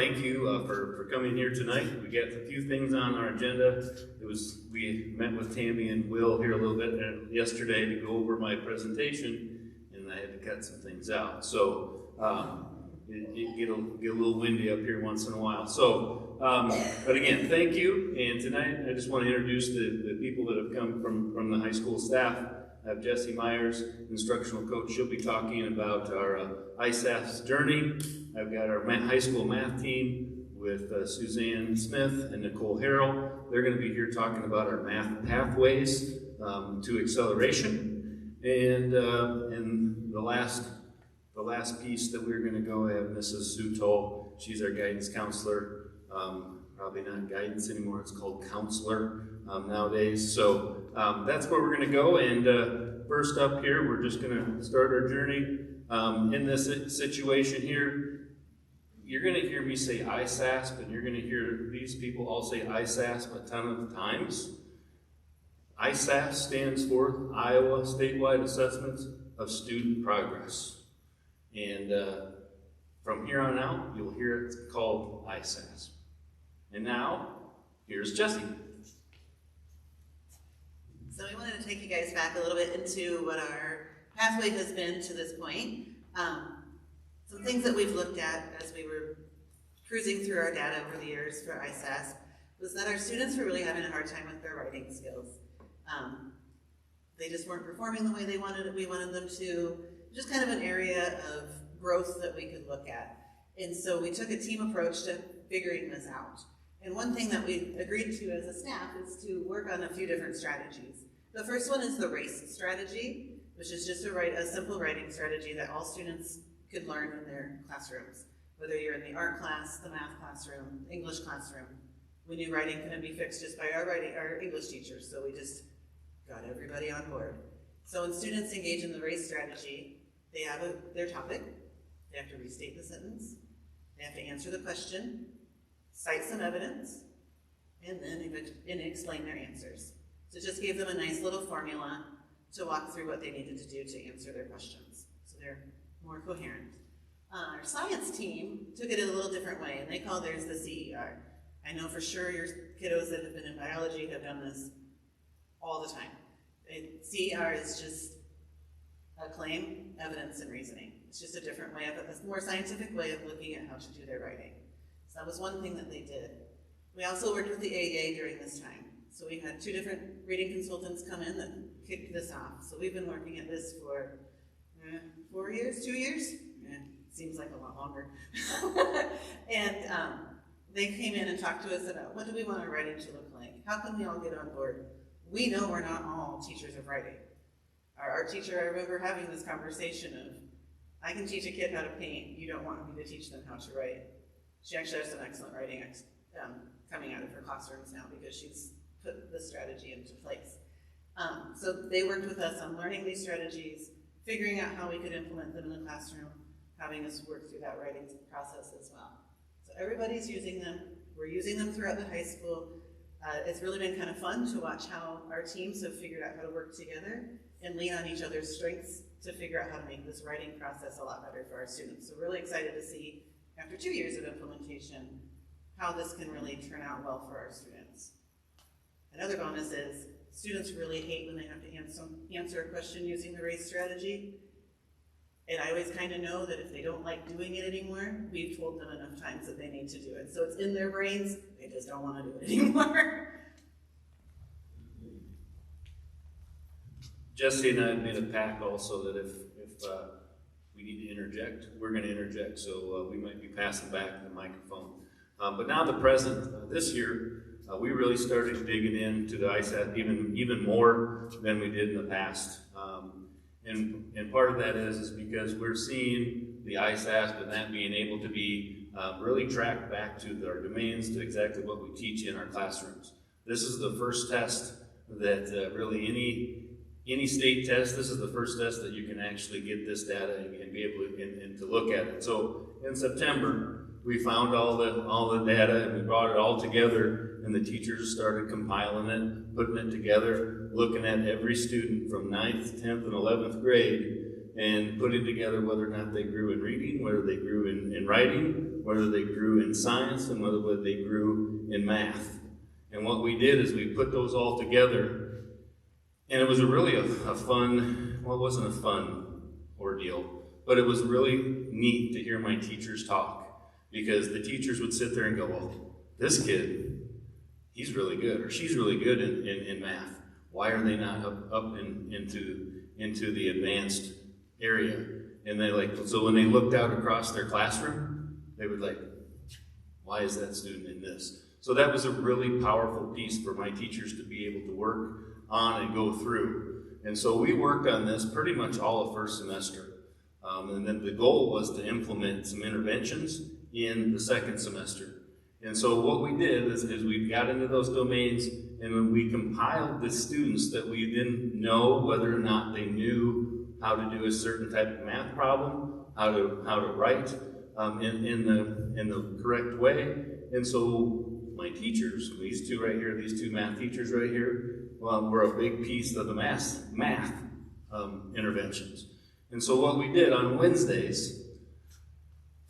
thank you for coming here tonight. We got a few things on our agenda. We met with Tammy and Will here a little bit yesterday to go over my presentation, and I had to cut some things out. So it get a little windy up here once in a while. So, but again, thank you. And tonight I just want to introduce the people that have come from the high school staff. I have Jessie Myers, instructional coach. She'll be talking about our ISAF's journey. I've got our high school math team with Suzanne Smith and Nicole Harrell. They're going to be here talking about our math pathways to acceleration. And the last piece that we're going to go have Mrs. Sue Toll. She's our guidance counselor. Probably not guidance anymore, it's called counselor nowadays. So that's where we're going to go. And first up here, we're just going to start our journey in this situation here. You're going to hear me say ISASP, and you're going to hear these people all say ISASP a ton of times. ISASP stands for Iowa Statewide Assessments of Student Progress. And from here on out, you'll hear it called ISASP. And now, here's Jessie. So we wanted to take you guys back a little bit into what our pathway has been to this point. Some things that we've looked at as we were cruising through our data over the years for ISASP was that our students were really having a hard time with their writing skills. They just weren't performing the way we wanted them to. Just kind of an area of growth that we could look at. And so we took a team approach to figuring this out. And one thing that we agreed to as a staff is to work on a few different strategies. The first one is the RACE strategy, which is just a simple writing strategy that all students could learn in their classrooms. Whether you're in the art class, the math classroom, English classroom, we knew writing couldn't be fixed just by our English teachers, so we just got everybody on board. So when students engage in the RACE strategy, they have their topic, they have to restate the sentence, they have to answer the question, cite some evidence, and then explain their answers. So it just gave them a nice little formula to walk through what they needed to do to answer their questions. So they're more coherent. Our science team took it a little different way, and they call theirs the CER. I know for sure your kiddos that have been in biology have done this all the time. CER is just claim, evidence, and reasoning. It's just a different way a more scientific way of looking at how to do their writing. So that was one thing that they did. We also worked with the AA during this time. So we had 2 different reading consultants come in that kicked this off. So we've been working at this for 4 years, 2 years? Seems like a lot longer. And they came in and talked to us about what do we want our writing to look like? How can we all get on board? We know we're not all teachers of writing. Our art teacher, I remember having this conversation of, I can teach a kid how to paint, you don't want me to teach them how to write. She actually has some excellent writing coming out of her classrooms now because she's put this strategy into place. So they worked with us on learning these strategies, figuring out how we could implement them in the classroom, having us work through that writing process as well. So everybody's using them. We're using them throughout the high school. It's really been kind of fun to watch how our teams have figured out how to work together and lean on each other's strengths to figure out how to make this writing process a lot better for our students. So really excited to see, after 2 years of implementation, how this can really turn out well for our students. Another bonus is students really hate when they have to answer a question using the RACE strategy. And I always kind of know that if they don't like doing it anymore, we've told them enough times that they need to do it. So it's in their brains, they just don't want to do it anymore. Jessie and I have made a pact also that if we need to interject, we're going to interject. So we might be passing back the microphone. But now the present, this year, we really started digging into the ISAP even more than we did in the past. And part of that is because we're seeing the ISASP and that being able to be really tracked back to our domains, to exactly what we teach in our classrooms. This is the first test that really any state test, this is the first test that you can actually get this data and be able to look at it. So in September, we found all the data and we brought it all together, and the teachers started compiling it, putting it together, looking at every student from 9th, 10th, and 11th grade, and putting together whether or not they grew in reading, whether they grew in writing, whether they grew in science and whether they grew in math. And what we did is we put those all together, and it was really a fun, well, it wasn't a fun ordeal, but it was really neat to hear my teachers talk, because the teachers would sit there and go, well, this kid, he's really good, or she's really good in math. Why are they not up into the advanced area? And so when they looked out across their classroom, they would why is that student in this? So that was a really powerful piece for my teachers to be able to work on and go through. And so we worked on this pretty much all of first semester. And then the goal was to implement some interventions in the second semester. And so what we did is we got into those domains, and when we compiled the students that we didn't know whether or not they knew how to do a certain type of math problem, how to write in the correct way. And so my teachers, these two right here, these two math teachers right here, were a big piece of the math interventions. And so what we did on Wednesdays,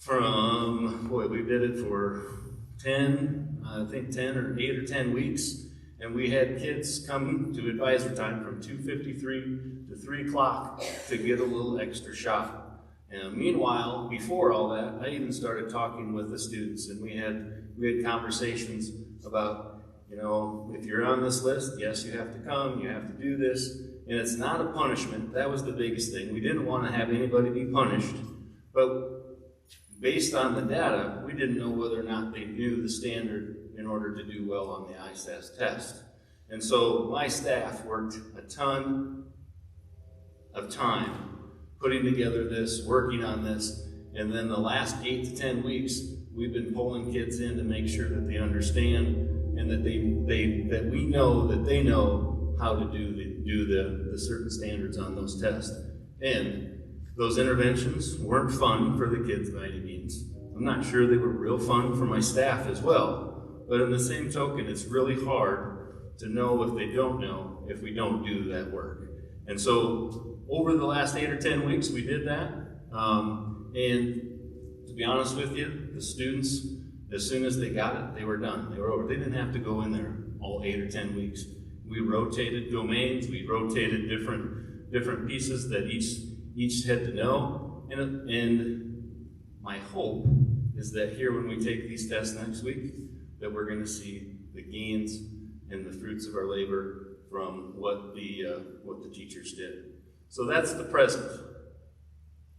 we did it for 10 or 8 or 10 weeks, and we had kids come to advisor time from 2:53 to 3 o'clock to get a little extra shot. And meanwhile, before all that, I even started talking with the students, and we had conversations about, if you're on this list, yes, you have to come, you have to do this, and it's not a punishment. That was the biggest thing. We didn't want to have anybody be punished, but based on the data, we didn't know whether or not they knew the standard in order to do well on the ISAS test. And so my staff worked a ton of time putting together this, working on this, and then the last 8 to 10 weeks, we've been pulling kids in to make sure that they understand and that that we know that they know how to do the certain standards on those tests. And those interventions weren't fun for the kids by any means. I'm not sure they were real fun for my staff as well. But in the same token, it's really hard to know if they don't know if we don't do that work. And so over the last 8 or 10 weeks, we did that. And to be honest with you, the students, as soon as they got it, they were done. They were over. They didn't have to go in there all 8 or 10 weeks. We rotated domains. We rotated different pieces that each had to know. And my hope is that here, when we take these tests next week, that we're going to see the gains and the fruits of our labor from what the teachers did. So that's the present.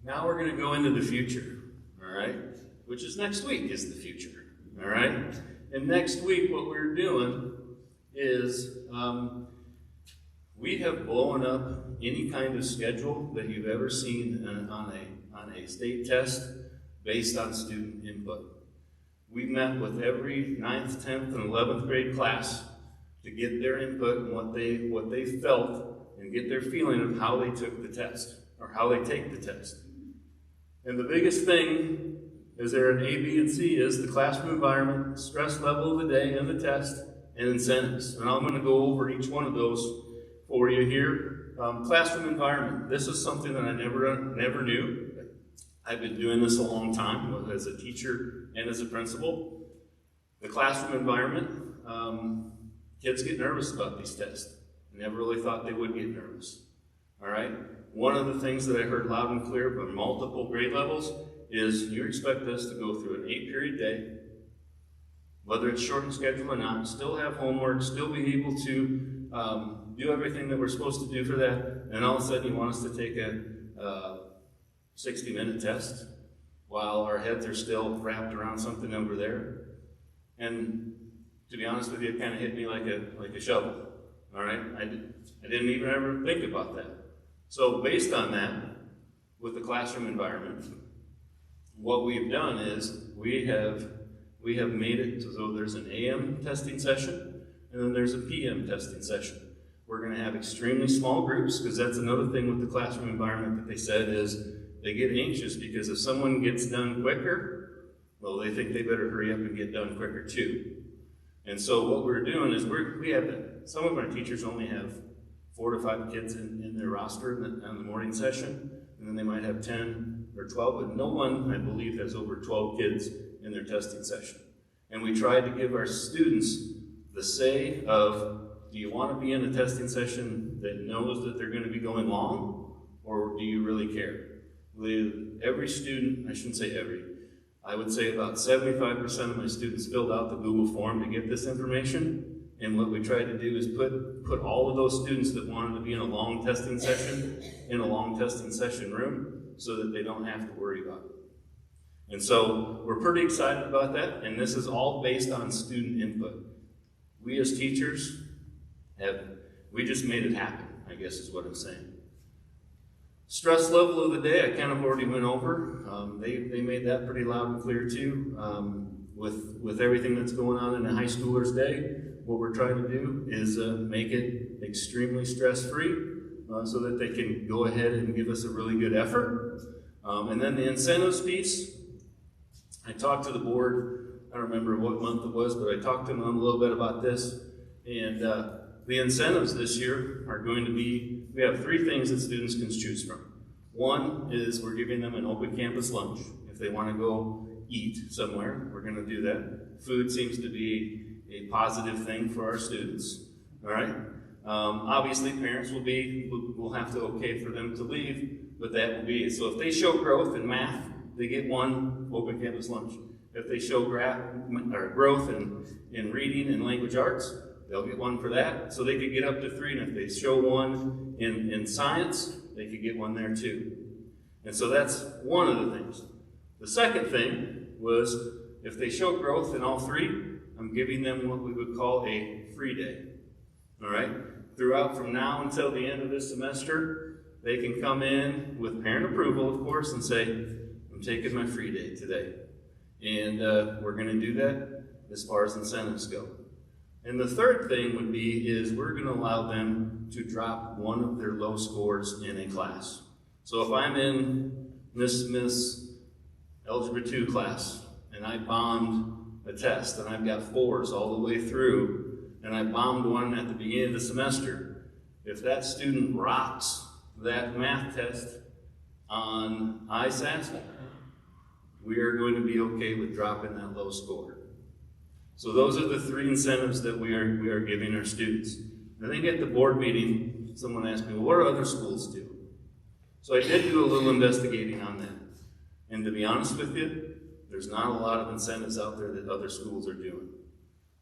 Now we're going to go into the future, all right? Which is next week is the future, all right? And next week, what we're doing is we have blown up any kind of schedule that you've ever seen on a state test based on student input. We met with every 9th, 10th, and 11th grade class to get their input and what they felt and get their feeling of how they took the test or how they take the test. And the biggest thing is there an A, B, and C is the classroom environment, stress level of the day, and the test, and incentives. And I'm going to go over each one of those for you here. Classroom environment. This is something that I never knew. I've been doing this a long time as a teacher and as a principal. The classroom environment, kids get nervous about these tests. I never really thought they would get nervous. All right? One of the things that I heard loud and clear from multiple grade levels is you expect us to go through an 8-period day, whether it's shortened schedule or not, still have homework, still be able to do everything that we're supposed to do for that, and all of a sudden you want us to take a 60-minute test while our heads are still wrapped around something over there. And to be honest with you, it kind of hit me like a shovel. All right, I didn't even ever think about that. So based on that, with the classroom environment, what we've done is we have made it so there's an AM testing session and then there's a PM testing session. We're going to have extremely small groups, because that's another thing with the classroom environment that they said is they get anxious because if someone gets done quicker, well, they think they better hurry up and get done quicker too. And so what we're doing is we have some of our teachers only have 4 to 5 kids in their roster on the morning session, and then they might have 10 or 12, but no one, I believe, has over 12 kids in their testing session. And we tried to give our students the say of, do you want to be in a testing session that knows that they're going to be going long, or do you really care? With every student, I shouldn't say every, I would say about 75% of my students filled out the Google form to get this information. And what we tried to do is put all of those students that wanted to be in a long testing session in a long testing session room so that they don't have to worry about it. And so we're pretty excited about that, and this is all based on student input. We as teachers we just made it happen, I guess is what I'm saying. Stress level of the day, I kind of already went over. They made that pretty loud and clear too. With everything that's going on in a high schooler's day, what we're trying to do is make it extremely stress-free so that they can go ahead and give us a really good effort. And then the incentives piece, I talked to the board, I don't remember what month it was, but I talked to them a little bit about this. And the incentives this year are going to be, we have 3 things that students can choose from. One is we're giving them an open campus lunch. If they want to go eat somewhere, we're going to do that. Food seems to be a positive thing for our students. All right. Obviously, parents will have to okay for them to leave, but that will be it. So if they show growth in math, they get 1 open campus lunch. If they show growth in reading and language arts, they'll get 1 for that. So they could get up to 3, and if they show 1 in science, they could get 1 there too. And so that's one of the things. The second thing was if they show growth in all 3, I'm giving them what we would call a free day. All right? Throughout from now until the end of this semester, they can come in with parent approval, of course, and say, I'm taking my free day today. And we're going to do that as far as incentives go. And the third thing would be is we're going to allow them to drop 1 of their low scores in a class. So if I'm in Miss Algebra 2 class and I bombed a test and I've got 4s all the way through and I bombed 1 at the beginning of the semester, if that student rocks that math test on ISASS, we are going to be okay with dropping that low score. So those are the 3 incentives that we are giving our students. I think at the board meeting, someone asked me, well, what do other schools do? So I did do a little investigating on that. And to be honest with you, there's not a lot of incentives out there that other schools are doing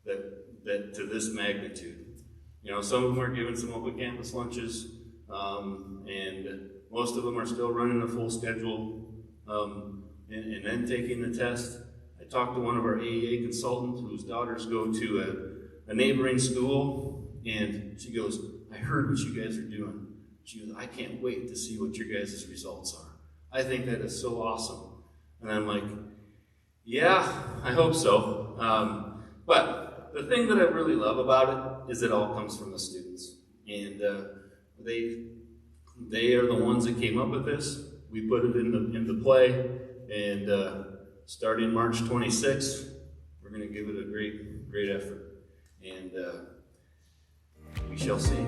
that to this magnitude. You know, some of them are giving some open campus lunches, and most of them are still running a full schedule, and then taking the test. I talked to one of our AEA consultants whose daughters go to a neighboring school, and she goes, I heard what you guys are doing. She goes, I can't wait to see what your guys' results are. I think that is so awesome. And I'm like, yeah, I hope so. But the thing that I really love about it is it all comes from the students. And they are the ones that came up with this. We put it into play, and starting March 26th, we're going to give it a great effort. And we shall see.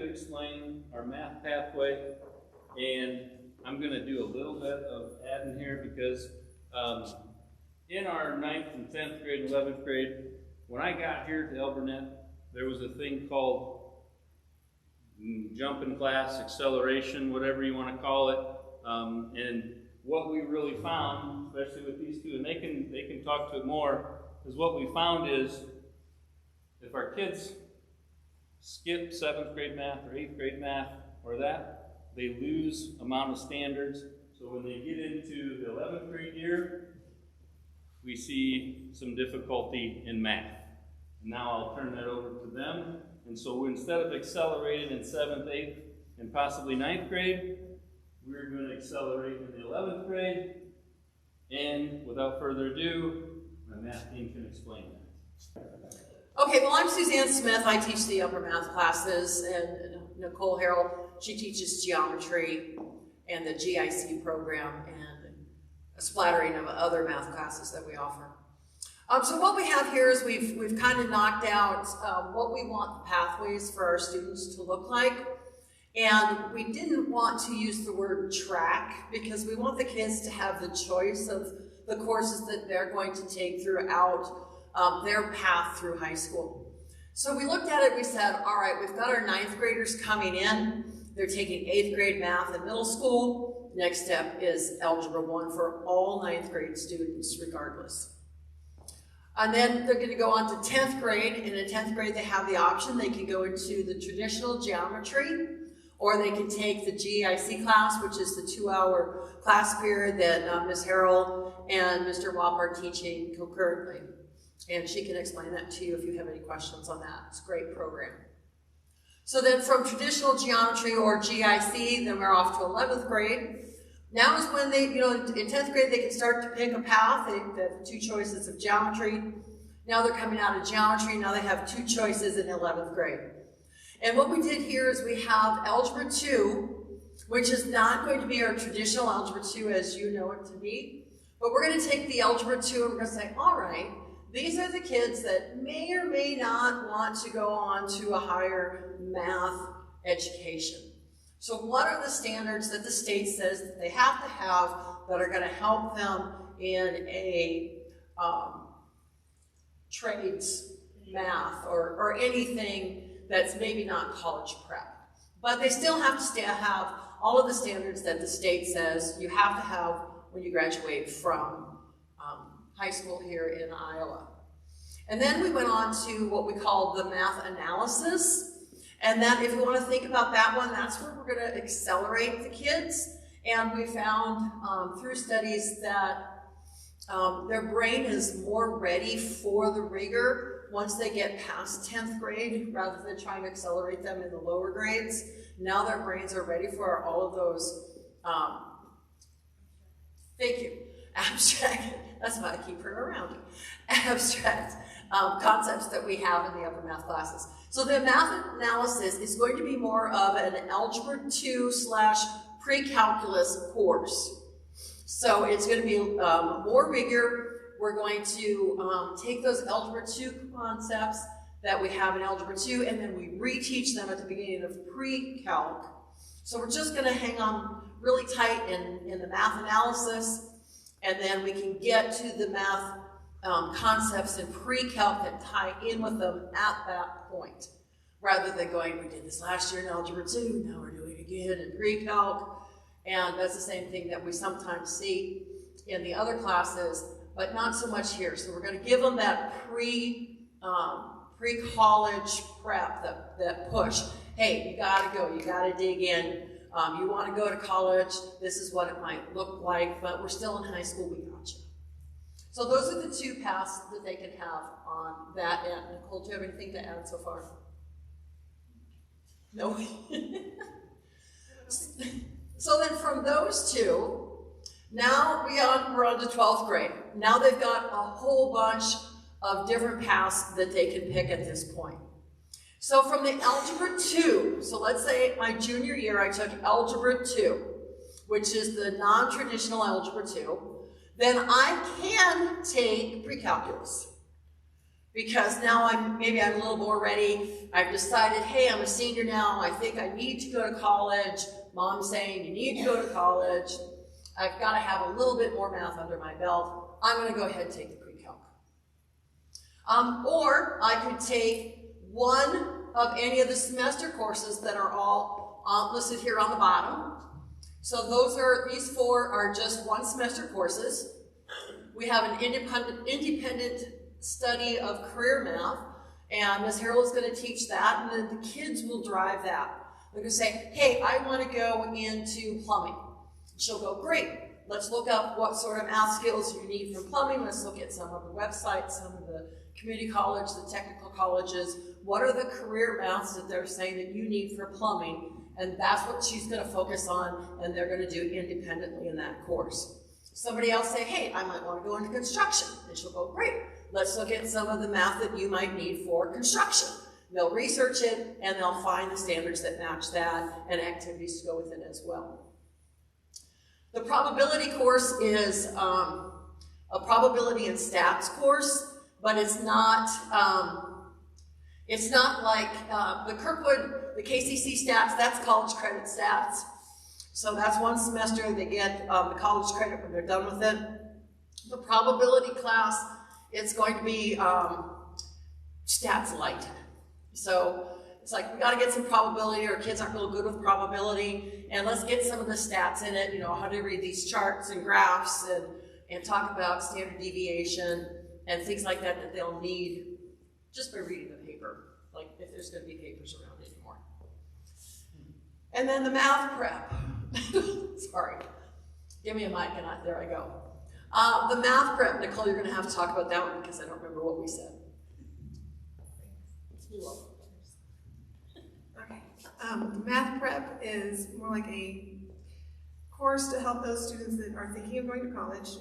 Explain our math pathway, and I'm going to do a little bit of adding here because in our 9th and 10th grade and 11th grade, when I got here to Alburnett, there was a thing called jumping class, acceleration, whatever you want to call it, and what we really found, especially with these 2, and they can talk to it more, is what we found is if our kids skip 7th grade math or 8th grade math or that, they lose amount of standards. So when they get into the 11th grade year, we see some difficulty in math. Now I'll turn that over to them. And so instead of accelerating in 7th, 8th, and possibly 9th grade, we're going to accelerate in the 11th grade. And without further ado, my math team can explain that. Okay, well, I'm Suzanne Smith. I teach the upper math classes, and Nicole Harrell, she teaches geometry and the GIC program and a splattering of other math classes that we offer. So what we have here is we've kind of knocked out what we want the pathways for our students to look like. And we didn't want to use the word track because we want the kids to have the choice of the courses that they're going to take throughout their path through high school. So we looked at it, we said, all right, we've got our 9th graders coming in. They're taking 8th grade math in middle school. Next step is Algebra 1 for all 9th grade students regardless. And then they're going to go on to 10th grade. And in 10th grade, they have the option. They can go into the traditional geometry, or they can take the GIC class, which is the 2-hour class period that Ms. Harrell and Mr. Wop are teaching concurrently. And she can explain that to you if you have any questions on that. It's a great program. So then from traditional geometry or GIC, then we're off to 11th grade. Now is when they, in 10th grade, they can start to pick a path. They have 2 choices of geometry. Now they're coming out of geometry. Now they have 2 choices in 11th grade. And what we did here is we have Algebra 2, which is not going to be our traditional Algebra 2 as you know it to be. But we're going to take the Algebra 2 and we're going to say, all right, these are the kids that may or may not want to go on to a higher math education. So what are the standards that the state says that they have to have that are going to help them in a trades math or anything that's maybe not college prep? But they still have to have all of the standards that the state says you have to have when you graduate from high school here in Iowa. And then we went on to what we call the math analysis. And that, if you want to think about that one, that's where we're going to accelerate the kids. And we found through studies that their brain is more ready for the rigor once they get past 10th grade rather than trying to accelerate them in the lower grades. Now their brains are ready for all of those, thank you, abstract, that's why I keep her around, abstract concepts that we have in the upper math classes. So the math analysis is going to be more of an Algebra 2 / pre-calculus course. So it's going to be more rigor. We're going to take those Algebra 2 concepts that we have in Algebra 2 and then we reteach them at the beginning of pre-calc. So we're just going to hang on really tight in the math analysis, and then we can get to the math concepts in pre-calc that tie in with them at that point, rather than going, we did this last year in Algebra 2, now we're doing it again in pre-calc. And that's the same thing that we sometimes see in the other classes, but not so much here. So we're going to give them that pre-college prep, that push. Hey, you got to go, you got to dig in. You want to go to college, this is what it might look like, but we're still in high school, we got you. So those are the 2 paths that they can have on that end. Nicole, do you have anything to add so far? No? So then from those 2, now we're on to 12th grade. Now they've got a whole bunch of different paths that they can pick at this point. So from the Algebra 2, so let's say my junior year I took Algebra 2, which is the non-traditional Algebra 2, then I can take pre-calculus. Because now maybe I'm a little more ready. I've decided, hey, I'm a senior now. I think I need to go to college. Mom's saying you need to go to college. I've got to have a little bit more math under my belt. I'm going to go ahead and take the pre-calc. Or I could take one of any of the semester courses that are all listed here on the bottom. So these 4 are just 1 semester courses. We have an independent study of career math, and Ms. Harrell is going to teach that, and then the kids will drive that. They're going to say, hey, I want to go into plumbing. She'll go, great, let's look up what sort of math skills you need for plumbing. Let's look at some of the websites, some of the community college, the technical colleges. What are the career maths that they're saying that you need for plumbing? And that's what she's going to focus on, and they're going to do independently in that course. Somebody else say, hey, I might want to go into construction. And she'll go, great, let's look at some of the math that you might need for construction. They'll research it, and they'll find the standards that match that and activities to go with it as well. The probability course is a probability and stats course. but it's not like the Kirkwood, the KCC stats, that's college credit stats. So that's one semester, they get the college credit when they're done with it. The probability class, it's going to be stats light. So it's like, we gotta get some probability, our kids aren't real good with probability, and let's get some of the stats in it, you know, how to read these charts and graphs and talk about standard deviation and things like that that they'll need just by reading the paper, like if there's gonna be papers around anymore. And then the math prep. Sorry, give me a mic and there I go. The math prep, Nicole, you're gonna have to talk about that one because I don't remember what we said. You're welcome. Okay, math prep is more like a course to help those students that are thinking of going to college,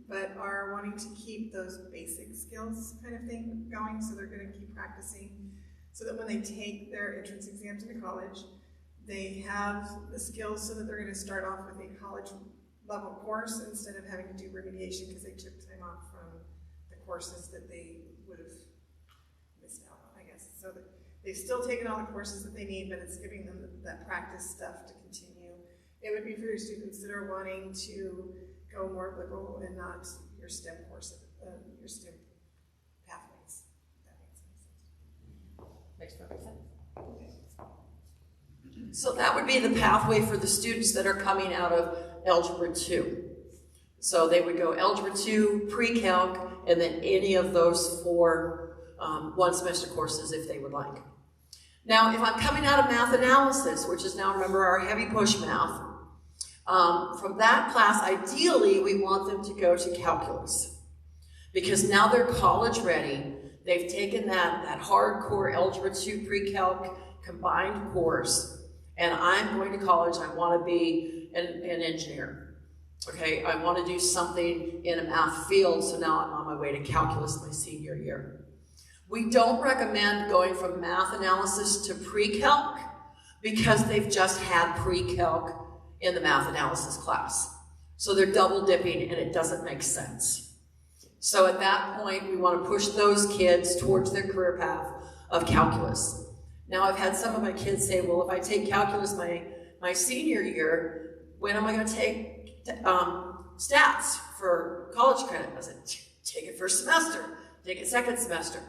but are wanting to keep those basic skills kind of thing going, so they're gonna keep practicing, so that when they take their entrance exams into college, they have the skills so that they're gonna start off with a college level course instead of having to do remediation because they took time off from the courses that they would have missed out on, I guess. So that they've still taken all the courses that they need, but it's giving them that practice stuff to continue. It would be for your students that are wanting to go more liberal and not your STEM courses, your STEM pathways. If that makes any sense. Makes perfect sense. So that would be the pathway for the students that are coming out of Algebra 2. So they would go Algebra 2, Pre-Calc, and then any of those 4 one semester courses if they would like. Now, if I'm coming out of Math Analysis, which is now, remember, our heavy push math, from that class, ideally, we want them to go to Calculus. Because now they're college ready. They've taken that hardcore Algebra 2 Pre-Calc combined course, and I'm going to college, I want to be an engineer. Okay, I want to do something in a math field, so now I'm on my way to calculus my senior year. We don't recommend going from math analysis to pre-calc because they've just had pre-calc in the math analysis class. So they're double dipping and it doesn't make sense. So at that point, we want to push those kids towards their career path of calculus. Now, I've had some of my kids say, well, if I take calculus my senior year, when am I going to take stats for college credit? I said, take it first semester, take it second semester.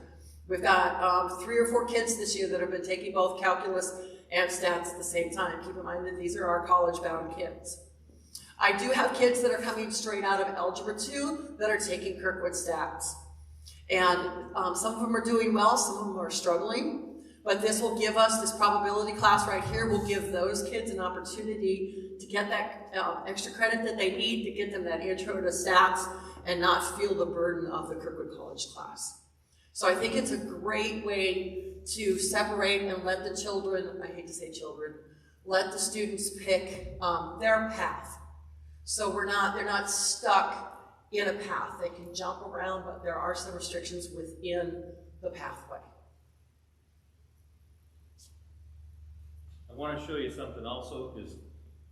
We've got 3 or 4 kids this year that have been taking both calculus and stats at the same time. Keep in mind that these are our college-bound kids. I do have kids that are coming straight out of Algebra 2 that are taking Kirkwood stats. And some of them are doing well, some of them are struggling. But this will give us, this probability class right here, will give those kids an opportunity to get that extra credit that they need to get them that intro to stats and not feel the burden of the Kirkwood College class. So I think it's a great way to separate and let the children, I hate to say children, let the students pick their path. So they're not stuck in a path. They can jump around, but there are some restrictions within the pathway. I want to show you something also, because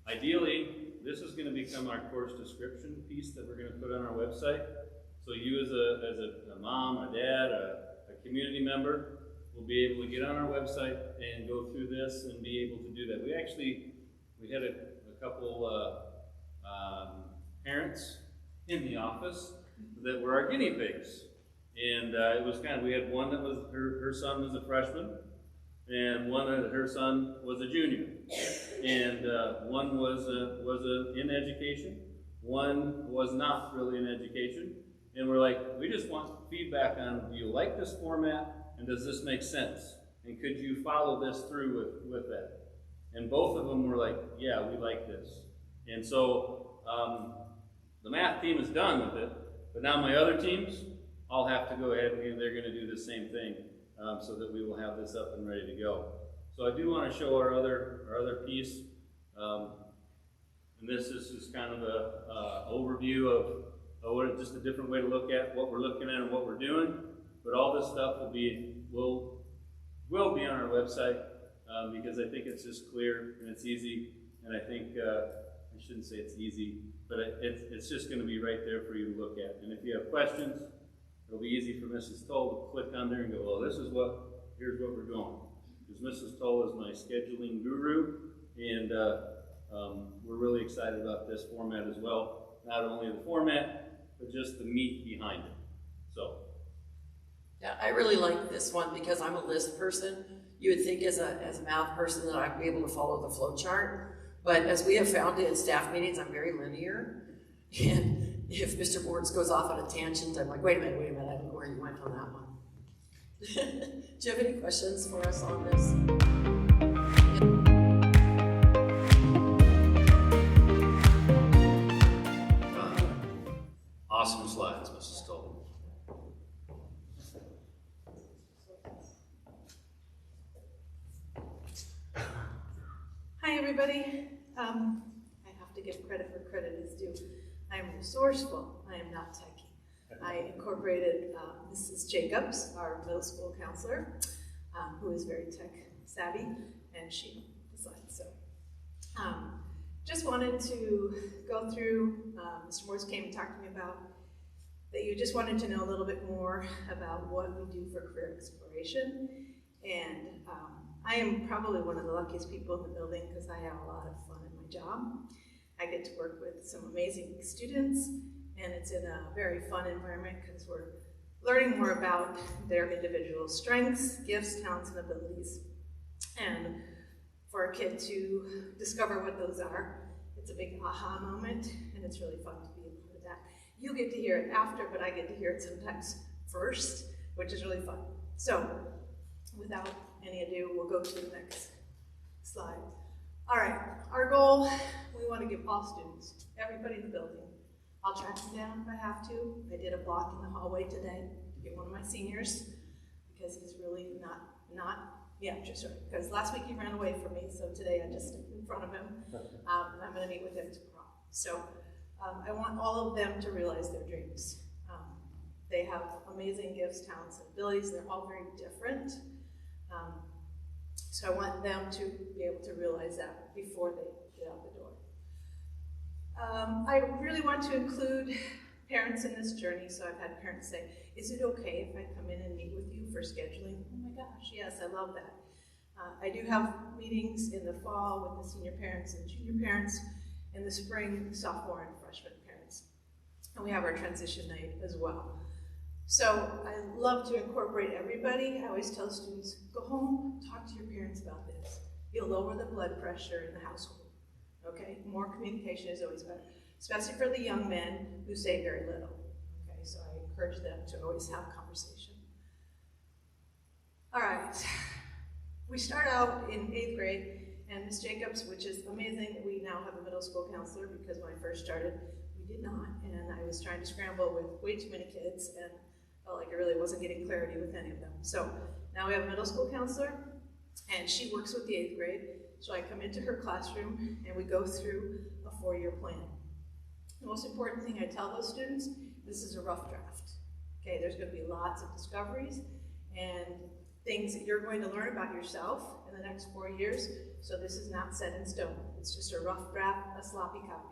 ideally, this is going to become our course description piece that we're going to put on our website. So you as a mom, a dad, a community member will be able to get on our website and go through this and be able to do that. We had a couple parents in the office that were our guinea pigs. And it was kind of, we had one that was, her son was a freshman, and one that her son was a junior. And one was in education, one was not really in education. And we're like, we just want feedback on, do you like this format, and does this make sense? And could you follow this through with that? And both of them were like, yeah, we like this. And so the math team is done with it, but now my other teams all have to go ahead and they're going to do the same thing so that we will have this up and ready to go. So I do want to show our other piece. And this is just kind of an overview of just a different way to look at what we're looking at and what we're doing. But all this stuff will be on our website because I think it's just clear and it's easy. And I think, I shouldn't say it's easy, but it's just going to be right there for you to look at. And if you have questions, it'll be easy for Mrs. Toll to click on there and go, well, here's what we're doing. Because Mrs. Toll is my scheduling guru, and we're really excited about this format as well. Not only the format, but just the meat behind it. So. Yeah, I really like this one because I'm a list person. You would think as a math person that I'd be able to follow the flow chart, but as we have found in staff meetings, I'm very linear. And if Mr. Boards goes off on a tangent, I'm like, wait a minute, I don't know where you went on that one. Do you have any questions for us on this? Awesome slides, Mrs. Stoll. Hi, everybody. I have to give credit where credit is due. I am resourceful. I am not techie. I incorporated Mrs. Jacobs, our middle school counselor, who is very tech savvy, and she decided so. Just wanted to go through, Mr. Morse came and talked to me about that you just wanted to know a little bit more about what we do for career exploration. And I am probably one of the luckiest people in the building because I have a lot of fun in my job. I get to work with some amazing students, and it's in a very fun environment because we're learning more about their individual strengths, gifts, talents, and abilities. And for a kid to discover what those are, it's a big aha moment, and it's really fun to be a part of that. You get to hear it after, but I get to hear it sometimes first, which is really fun. So, without any ado, we'll go to the next slide. All right, our goal, we want to give all students, everybody in the building, I'll track them down if I have to. I did a block in the hallway today to get one of my seniors because he's really because last week he ran away from me, so today I just stood in front of him, and I'm going to meet with him tomorrow. So I want all of them to realize their dreams. They have amazing gifts, talents, and abilities. They're all very different. So I want them to be able to realize that before they get out the door. I really want to include parents in this journey, so I've had parents say, is it okay if I come in and meet with you for scheduling? Oh my gosh, yes, I love that. I do have meetings in the fall with the senior parents and junior parents, in the spring, sophomore and freshman parents. And we have our transition night as well. So I love to incorporate everybody. I always tell students, go home, talk to your parents about this. You'll lower the blood pressure in the household, okay? More communication is always better, especially for the young men who say very little, okay? So I encourage them to always have a conversation. All right, we start out in 8th grade, and Ms. Jacobs, which is amazing that we now have a middle school counselor, because when I first started, we did not, and I was trying to scramble with way too many kids, and felt like I really wasn't getting clarity with any of them. So now we have a middle school counselor, and she works with the 8th grade. So I come into her classroom, and we go through a 4-year plan. The most important thing I tell those students, this is a rough draft. Okay, there's going to be lots of discoveries and things that you're going to learn about yourself in the next 4 years. So this is not set in stone. It's just a rough draft, a sloppy copy.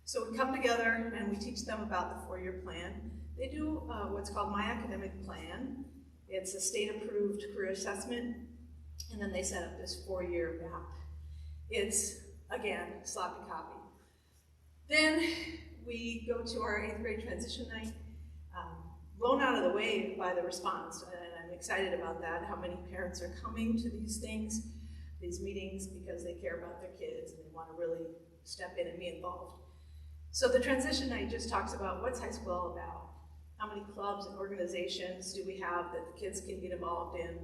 So we come together and we teach them about the 4-year plan. They do what's called My Academic Plan. It's a state-approved career assessment, and then they set up this 4-year map. It's, again, sloppy copy. Then we go to our 8th grade transition night, blown out of the way by the response, and I'm excited about that, how many parents are coming to these things, these meetings, because they care about their kids and they want to really step in and be involved. So the transition night just talks about what's high school all about. How many clubs and organizations do we have that the kids can get involved in?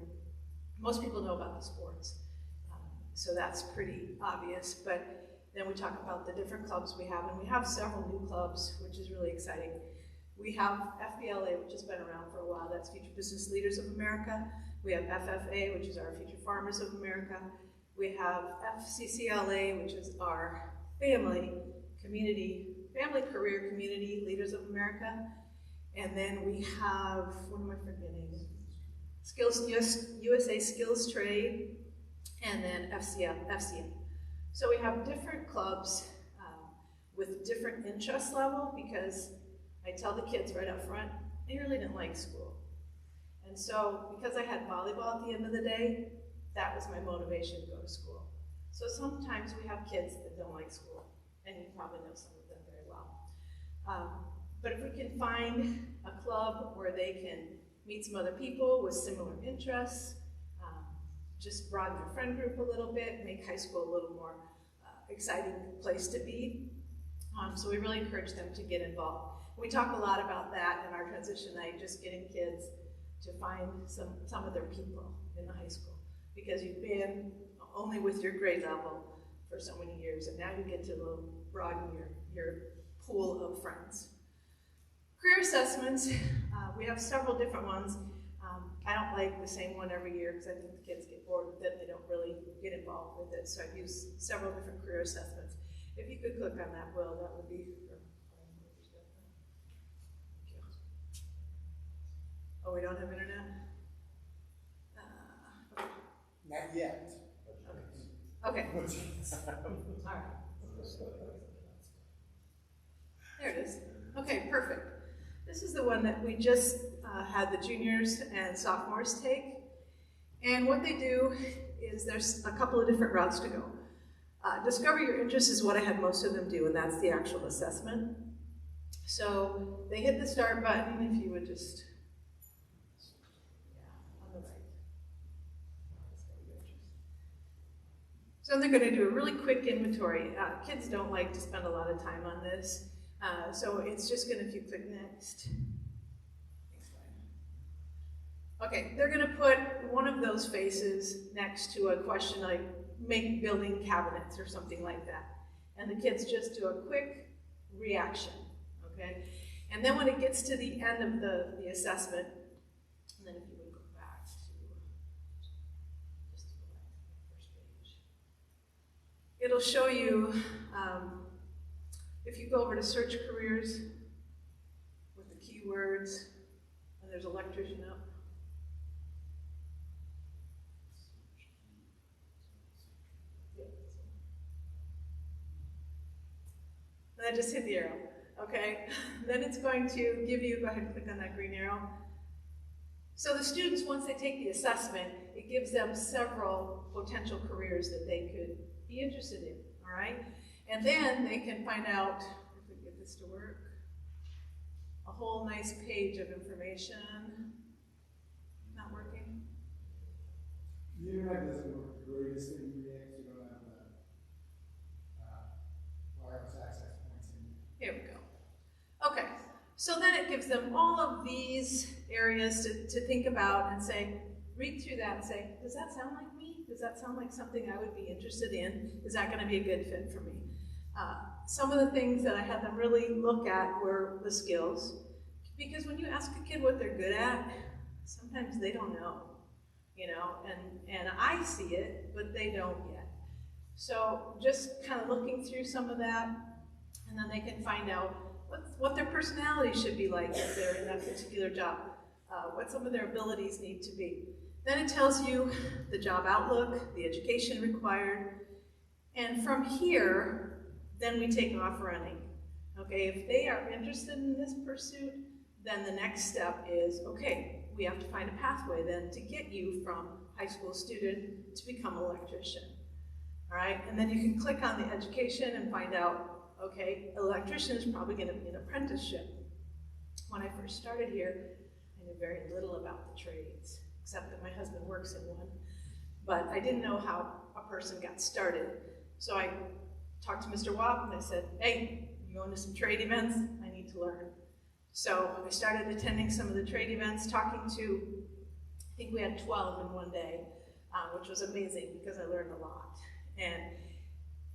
Most people know about the sports, so that's pretty obvious, but then we talk about the different clubs we have, and we have several new clubs, which is really exciting. We have FBLA, which has been around for a while, that's Future Business Leaders of America. We have FFA, which is our Future Farmers of America. We have FCCLA, which is our Family Career Community Leaders of America. And then we have, what am I forgetting? USA Skills Trade, and then FCM. So we have different clubs with different interest level, because I tell the kids right up front, he really didn't like school. And so, because I had volleyball at the end of the day, that was my motivation to go to school. So sometimes we have kids that don't like school, and you probably know some of them very well. But if we can find a club where they can meet some other people with similar interests, just broaden their friend group a little bit, make high school a little more exciting place to be. So we really encourage them to get involved. We talk a lot about that in our transition night, just getting kids to find some of their people in the high school. Because you've been only with your grade level for so many years, and now you get to broaden your pool of friends. Career assessments, we have several different ones. I don't like the same one every year because I think the kids get bored with it, they don't really get involved with it, so I've used several different career assessments. If you could click on that, Will, that would be. Oh, we don't have internet? Not yet. Okay. All right. There it is. Okay, perfect. This is the one that we just had the juniors and sophomores take. And what they do is there's a couple of different routes to go. Discover your interest is what I had most of them do, and that's the actual assessment. So they hit the start button, if you would just, on the right. So they're going to do a really quick inventory. Kids don't like to spend a lot of time on this, so it's just going to, if you click next. Okay, they're going to put one of those faces next to a question like, make building cabinets or something like that. And the kids just do a quick reaction, okay? And then when it gets to the end of the assessment, and then if you would go back to, just to go back to the first page, it'll show you, if you go over to search careers with the keywords, and there's electrician up. And then just hit the arrow, okay? Then it's going to give you, go ahead and click on that green arrow. So the students, once they take the assessment, it gives them several potential careers that they could be interested in, all right? And then they can find out, if we get this to work, a whole nice page of information. Not working? The internet doesn't work. We're just going to react to go on the wireless access points. Here we go. Okay, so then it gives them all of these areas to think about and say, read through that and say, does that sound like me? Does that sound like something I would be interested in? Is that going to be a good fit for me? Some of the things that I had them really look at were the skills, because when you ask a kid what they're good at, sometimes they don't know, you know, and I see it, but they don't yet. So just kind of looking through some of that, and then they can find out what their personality should be like if they're in that particular job, what some of their abilities need to be. Then it tells you the job outlook, the education required, and from here, then we take off running. Okay, if they are interested in this pursuit, then the next step is, okay, we have to find a pathway then to get you from high school student to become an electrician. All right, and then you can click on the education and find out, okay, electrician is probably going to be an apprenticeship. When I first started here, I knew very little about the trades, except that my husband works in one. But I didn't know how a person got started. So I talked to Mr. Watt and I said, hey, you going to some trade events? I need to learn. So I started attending some of the trade events, talking to, I think we had 12 in one day, which was amazing because I learned a lot. And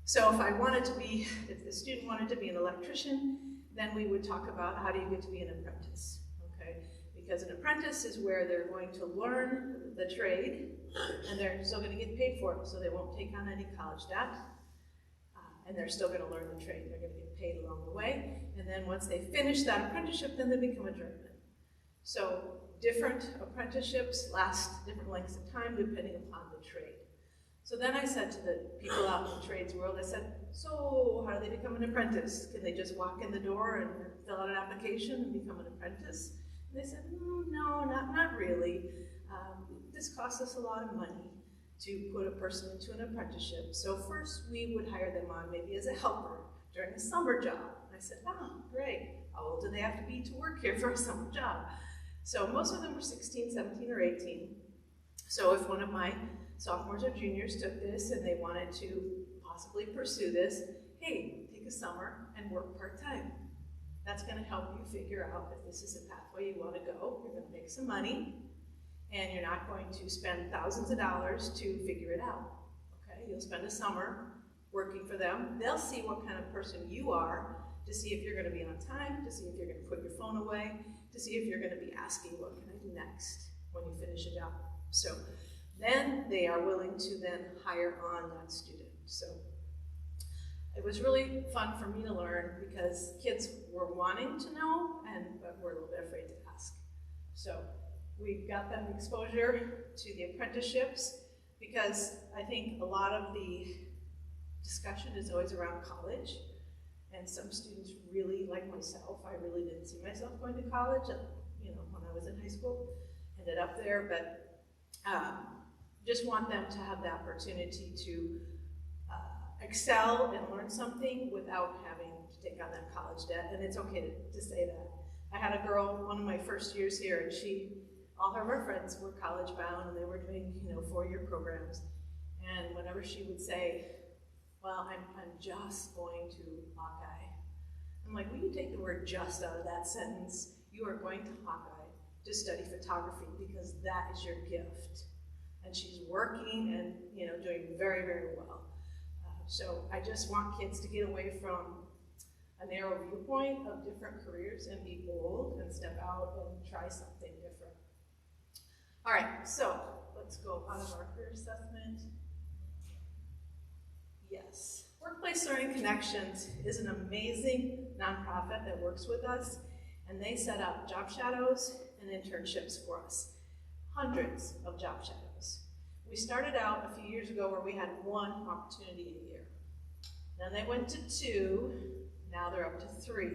so if the student wanted to be an electrician, then we would talk about how do you get to be an apprentice, okay? Because an apprentice is where they're going to learn the trade, and they're still going to get paid for it, so they won't take on any college debt, and they're still going to learn the trade. They're going to get paid along the way, and then once they finish that apprenticeship, then they become a journeyman. So different apprenticeships last different lengths of time depending upon the trade. So then I said to the people out in the trades world, I said, so how do they become an apprentice? Can they just walk in the door and fill out an application and become an apprentice? And they said, no, not really. This costs us a lot of money to put a person into an apprenticeship. So first we would hire them on maybe as a helper during a summer job. And I said, oh, great. How old do they have to be to work here for a summer job? So most of them were 16, 17, or 18. So if one of my sophomores or juniors took this and they wanted to possibly pursue this, hey, take a summer and work part-time. That's going to help you figure out if this is a pathway you want to go. You're going to make some money, and you're not going to spend thousands of dollars to figure it out. Okay, you'll spend a summer working for them. They'll see what kind of person you are to see if you're going to be on time, to see if you're going to put your phone away, to see if you're going to be asking, what can I do next when you finish a job. So then they are willing to then hire on that student. So it was really fun for me to learn because kids were wanting to know, but were a little bit afraid to ask. So we got them exposure to the apprenticeships because I think a lot of the discussion is always around college, and some students really, like myself, I really didn't see myself going to college, when I was in high school, ended up there, but just want them to have the opportunity to excel and learn something without having to take on that college debt, and it's okay to say that. I had a girl, one of my first years here, and all of her friends were college bound, and they were doing, 4-year programs, and whenever she would say, well, I'm just going to Hawkeye, I'm like, will you take the word just out of that sentence? You are going to Hawkeye to study photography because that is your gift. And she's working and doing very, very well. So I just want kids to get away from a narrow viewpoint of different careers and be bold and step out and try something different. All right, so let's go out of our career assessment. Yes, Workplace Learning Connections is an amazing nonprofit that works with us, and they set up job shadows and internships for us. Hundreds of job shadows. We started out a few years ago where we had 1 opportunity a year. Then they went to 2, now they're up to 3.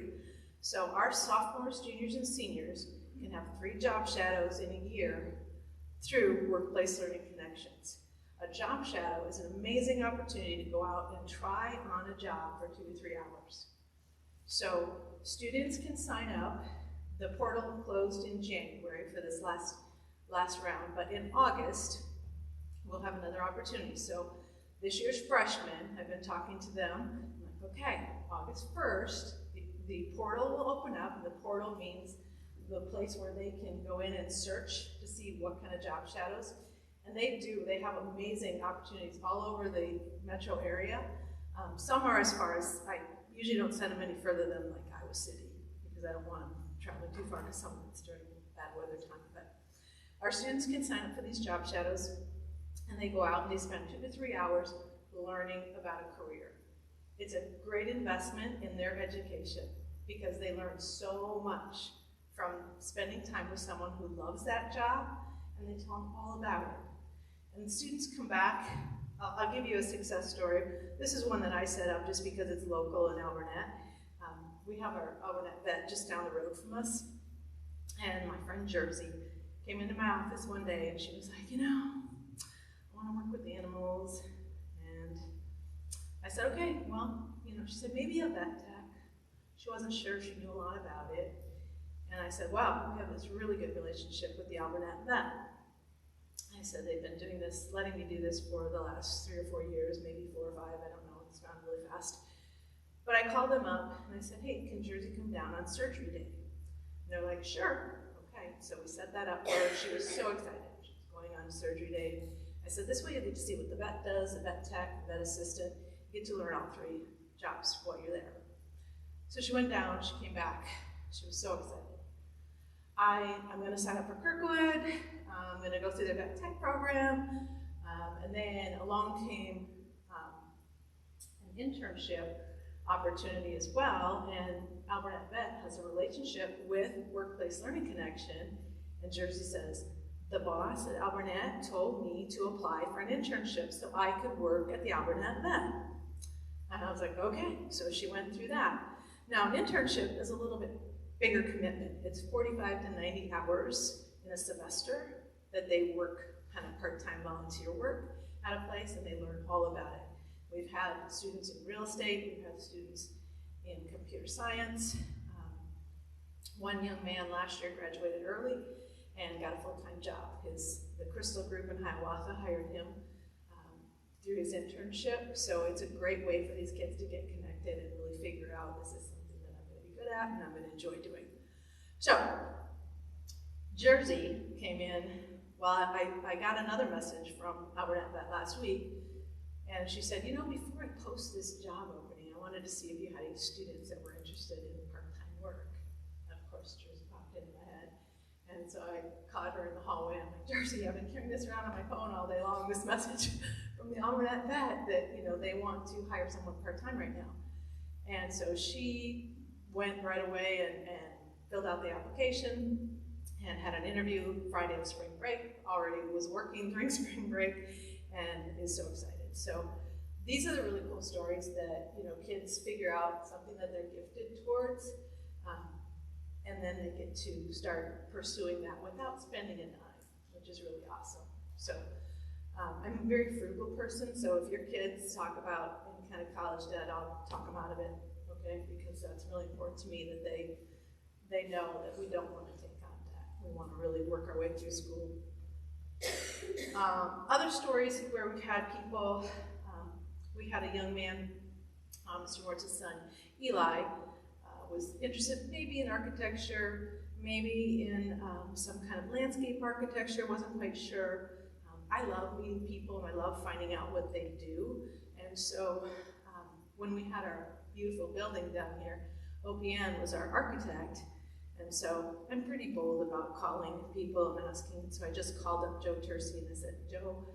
So our sophomores, juniors, and seniors can have 3 job shadows in a year through Workplace Learning Connections. A job shadow is an amazing opportunity to go out and try on a job for 2 to 3 hours. So students can sign up. The portal closed in January for this last round, but in August, we'll have another opportunity. So this year's freshmen, I've been talking to them. I'm like, okay, August 1st, the portal will open up, and the portal means the place where they can go in and search to see what kind of job shadows. And they have amazing opportunities all over the metro area. Some are as far as, I usually don't send them any further than like Iowa City, because I don't want them traveling too far to some it's during bad weather time. But our students can sign up for these job shadows, and they go out and they spend 2 to 3 hours learning about a career. It's a great investment in their education because they learn so much from spending time with someone who loves that job, and they tell them all about it. And the students come back. I'll give you a success story. This is one that I set up just because it's local in Alburnett. We have our Alburnett vet just down the road from us, and my friend Jersey came into my office one day, and she was like, I want to work with animals. And I said, okay, well, she said, maybe a vet tech. She wasn't sure she knew a lot about it. And I said, wow, we have this really good relationship with the Alburnett vet. I said, they've been doing this, letting me do this for the last 3 or 4 years, maybe 4 or 5, I don't know, it's gone really fast. But I called them up and I said, hey, can Jersey come down on surgery day? And they're like, sure, okay. So we set that up for her. She was so excited. She was going on surgery day. I said, this way you get to see what the vet does, the vet tech, the vet assistant. You get to learn all 3 jobs while you're there. So she went down, she came back. She was so excited. I'm going to sign up for Kirkwood. I'm going to go through their vet tech program. And then along came an internship opportunity as well. And Alburnett Vet has a relationship with Workplace Learning Connection. And Jersey says, the boss at Alburnett told me to apply for an internship so I could work at the Alburnett Vet. And I was like, okay. So she went through that. Now, an internship is a little bit bigger commitment. It's 45 to 90 hours in a semester that they work kind of part-time volunteer work at a place, and they learn all about it. We've had students in real estate, we've had students in computer science. One young man last year graduated early and got a full-time job. The Crystal Group in Hiawatha hired him through his internship, so it's a great way for these kids to get connected and really figure out, this is something that I'm going to be good at and I'm going to enjoy doing. So, Jersey came in. Well, I got another message from Alburnett that last week, and she said, you know, before I post this job opening, I wanted to see if you had any students that were interested in part-time work. And of course, Jersey popped into my head. And so I caught her in the hallway, and I'm like, Jersey, I've been carrying this around on my phone all day long, this message from the Alburnett vet that, you know, they want to hire someone part-time right now. And so she went right away and filled out the application, and had an interview Friday of spring break, already was working during spring break, and is so excited. So these are the really cool stories that, you know, kids figure out something that they're gifted towards, and then they get to start pursuing that without spending a dime, which is really awesome. So I'm a very frugal person, so if your kids talk about any kind of college debt, I'll talk them out of it, okay? Because that's really important to me that they know that we don't want to take on debt. We want to really work our way through school. Other stories where we've had people, we had a young man, Mr. Mortz's son, Eli, was interested maybe in architecture, maybe in some kind of landscape architecture, wasn't quite sure. I love meeting people and I love finding out what they do. And so when we had our beautiful building down here, OPN was our architect. And so I'm pretty bold about calling people and asking. So I just called up Joe Tercy and I said, Joe,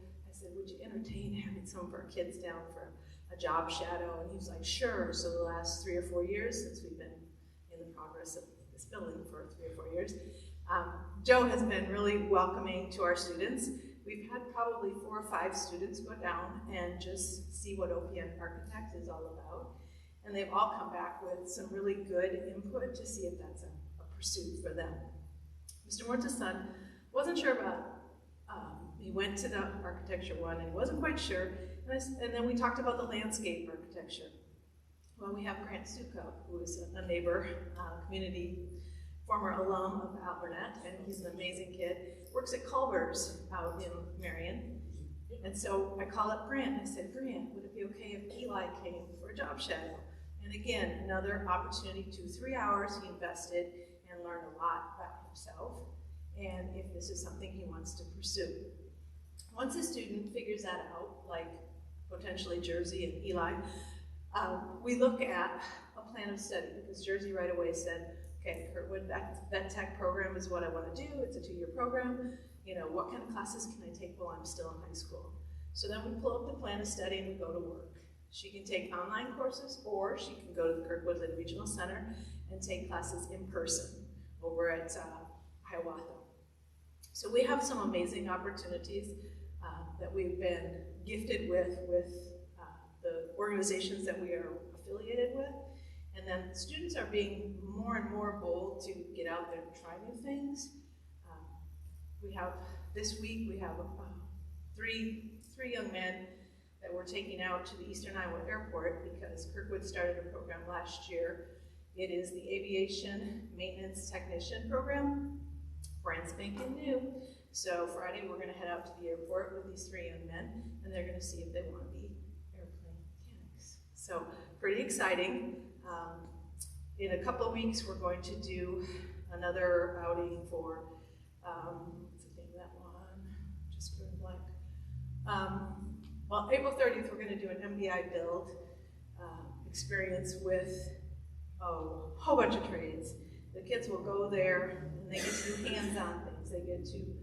would you entertain having some of our kids down for a job shadow? And he was like, sure. So the last 3 or 4 years, since we've been in the progress of this building for 3 or 4 years, Joe has been really welcoming to our students. We've had probably 4 or 5 students go down and just see what OPN Architect is all about. And they've all come back with some really good input to see if that's a pursuit for them. Mr. Mortz's son wasn't sure about, he went to the architecture one and he wasn't quite sure, and then we talked about the landscape architecture. Well, we have Grant Succo, who is a neighbor, community, former alum of Alburnett, and he's an amazing kid, works at Culver's out in Marion. And so I called up Grant and I said, Grant, would it be okay if Eli came for a job shadow? And again, another opportunity, 2-3 hours he invested and learned a lot about himself, and if this is something he wants to pursue. Once a student figures that out, like potentially Jersey and Eli, we look at a plan of study, because Jersey right away said, okay, Kirkwood Vet Tech program is what I want to do. It's a 2-year program. You know, what kind of classes can I take while I'm still in high school? So then we pull up the plan of study and we go to work. She can take online courses, or she can go to the Kirkwood Lynn Regional Center and take classes in person over at Hiawatha. So we have some amazing opportunities that we've been gifted with the organizations that we are affiliated with. And then students are being more and more bold to get out there and try new things. We have, this week, we have three young men that we're taking out to the Eastern Iowa Airport because Kirkwood started a program last year. It is the Aviation Maintenance Technician Program, brand spanking new. So Friday we're gonna head out to the airport with these 3 young men, and they're gonna see if they wanna be airplane mechanics. So pretty exciting. In a couple of weeks we're going to do another outing for, what's the name of that one? Just going blank. Well, April 30th, we're going to do an MBI build experience with a whole bunch of trades. The kids will go there and they get to do hands-on things. They get to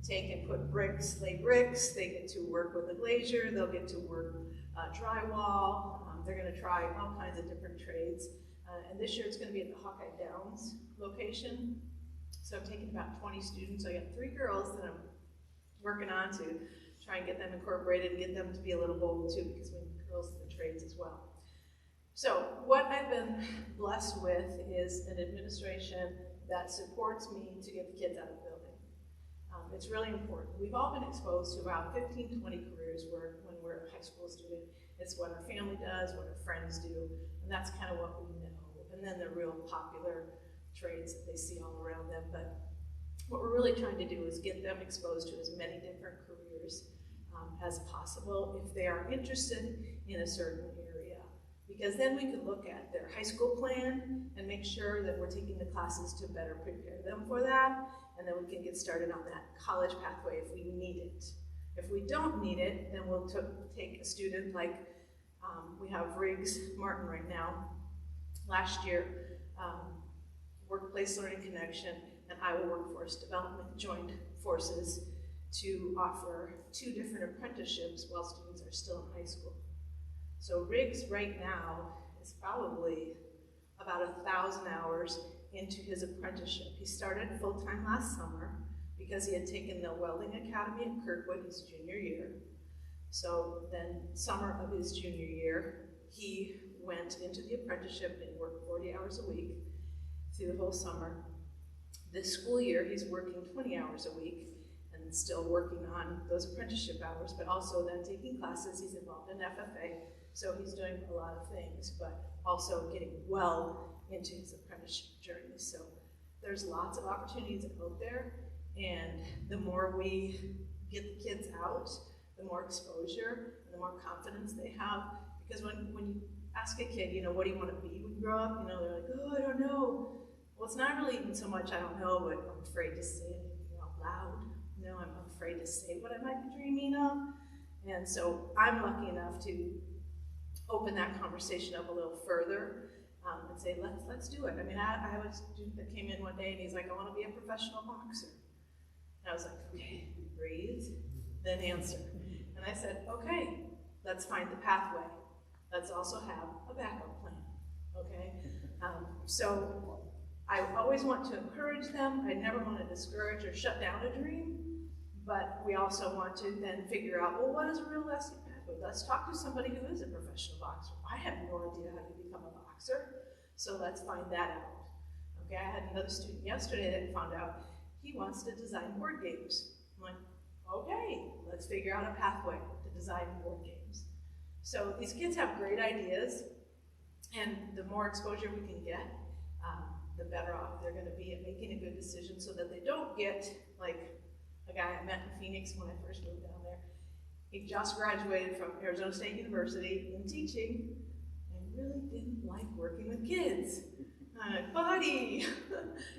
take and put bricks, lay bricks. They get to work with a glazier. They'll get to work drywall. They're going to try all kinds of different trades. And this year it's going to be at the Hawkeye Downs location. So I'm taking about 20 students. So I got 3 girls that I'm working on to try and get them incorporated and get them to be a little bold too, because we need girls in the trades as well. So what I've been blessed with is an administration that supports me to get the kids out of the building. It's really important. We've all been exposed to about 15, 20 careers when we're a high school student. It's what our family does, what our friends do, and that's kind of what we know. And then the real popular trades that they see all around them. But what we're really trying to do is get them exposed to as many different careers as possible if they are interested in a certain area. Because then we can look at their high school plan and make sure that we're taking the classes to better prepare them for that, and then we can get started on that college pathway if we need it. If we don't need it, then we'll take a student like we have Riggs Martin right now. Last year, Workplace Learning Connection and Iowa Workforce Development joined forces to offer 2 different apprenticeships while students are still in high school. So Riggs right now is probably about 1,000 hours into his apprenticeship. He started full-time last summer because he had taken the Welding Academy at Kirkwood his junior year. So then summer of his junior year, he went into the apprenticeship and worked 40 hours a week through the whole summer. This school year, he's working 20 hours a week and still working on those apprenticeship hours, but also then taking classes. He's involved in FFA, so he's doing a lot of things, but also getting well into his apprenticeship journey. So there's lots of opportunities out there, and the more we get the kids out, the more exposure and the more confidence they have. Because when you ask a kid, you know, what do you want to be when you grow up? You know, they're like, oh, I don't know. Well, it's not really even so much I don't know, but I'm afraid to say it out loud. You know, I'm afraid to say what I might be dreaming of. And so I'm lucky enough to open that conversation up a little further and say, let's do it. I mean, I have a student that came in one day and he's like, I want to be a professional boxer. And I was like, okay, breathe, then answer. And I said, okay, let's find the pathway. Let's also have a backup plan, okay? So I always want to encourage them. I never want to discourage or shut down a dream, but we also want to then figure out, well, what is a realistic pathway? Let's talk to somebody who is a professional boxer. I have no idea how you become a boxer, so let's find that out. Okay, I had another student yesterday that found out he wants to design board games. I'm like, okay, let's figure out a pathway to design board games. So these kids have great ideas, and the more exposure we can get, the better off they're going to be at making a good decision so that they don't get like a guy I met in Phoenix when I first moved down there. He just graduated from Arizona State University in teaching and really didn't like working with kids. I'm like, buddy,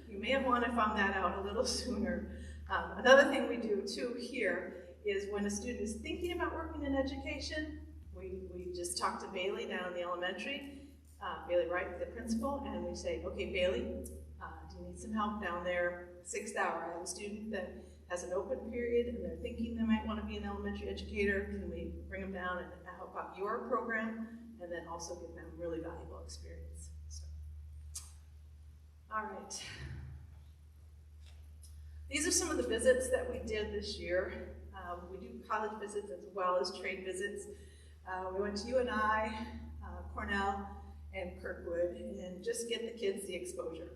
you may have wanted to find that out a little sooner. Another thing we do too here is when a student is thinking about working in education, we just talk to Bailey down in the elementary, Bailey Wright, the principal, and we say, okay, Bailey, do you need some help down there? 6th hour, I have a student that has an open period and they're thinking they might want to be an elementary educator. Can we bring them down and help out your program and then also give them really valuable experience? So. All right. These are some of the visits that we did this year. We do college visits as well as trade visits. We went to UNI, Cornell, and Kirkwood, and just get the kids the exposure.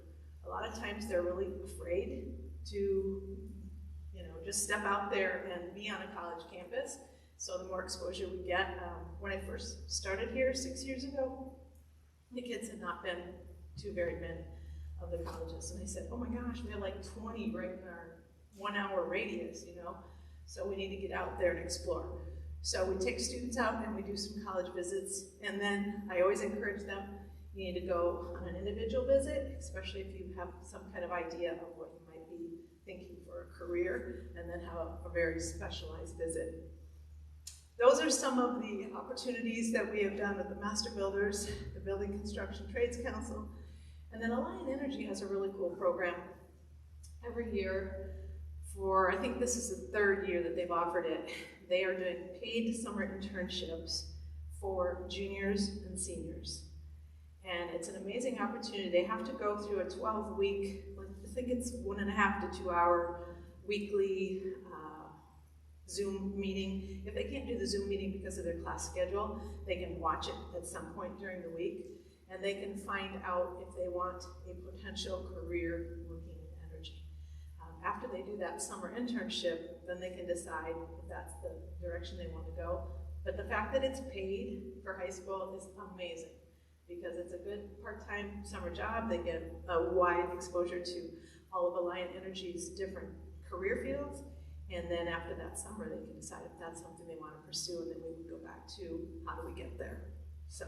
A lot of times they're really afraid to, you know, just step out there and be on a college campus. So the more exposure we get, when I first started here 6 years ago, the kids had not been to very many of the colleges. And I said, oh my gosh, we have like 20 right in our 1 hour radius, you know? So we need to get out there and explore. So we take students out and we do some college visits, and then I always encourage them, you need to go on an individual visit, especially if you have some kind of idea of what you might be thinking for a career, and then have a very specialized visit. Those are some of the opportunities that we have done with the Master Builders, the Building Construction Trades Council, and then Alliant Energy has a really cool program every year for, I think this is the 3rd year that they've offered it. They are doing paid summer internships for juniors and seniors. And it's an amazing opportunity. They have to go through a 12-week, I think it's 1.5 to 2 hour weekly Zoom meeting. If they can't do the Zoom meeting because of their class schedule, they can watch it at some point during the week. and they can find out if they want a potential career working in energy. After they do that summer internship, then they can decide if that's the direction they want to go. But the fact that it's paid for high school is amazing, because it's a good part-time summer job. They get a wide exposure to all of Alliant Energy's different career fields, and then after that summer they can decide if that's something they want to pursue, and then we would go back to how do we get there. So.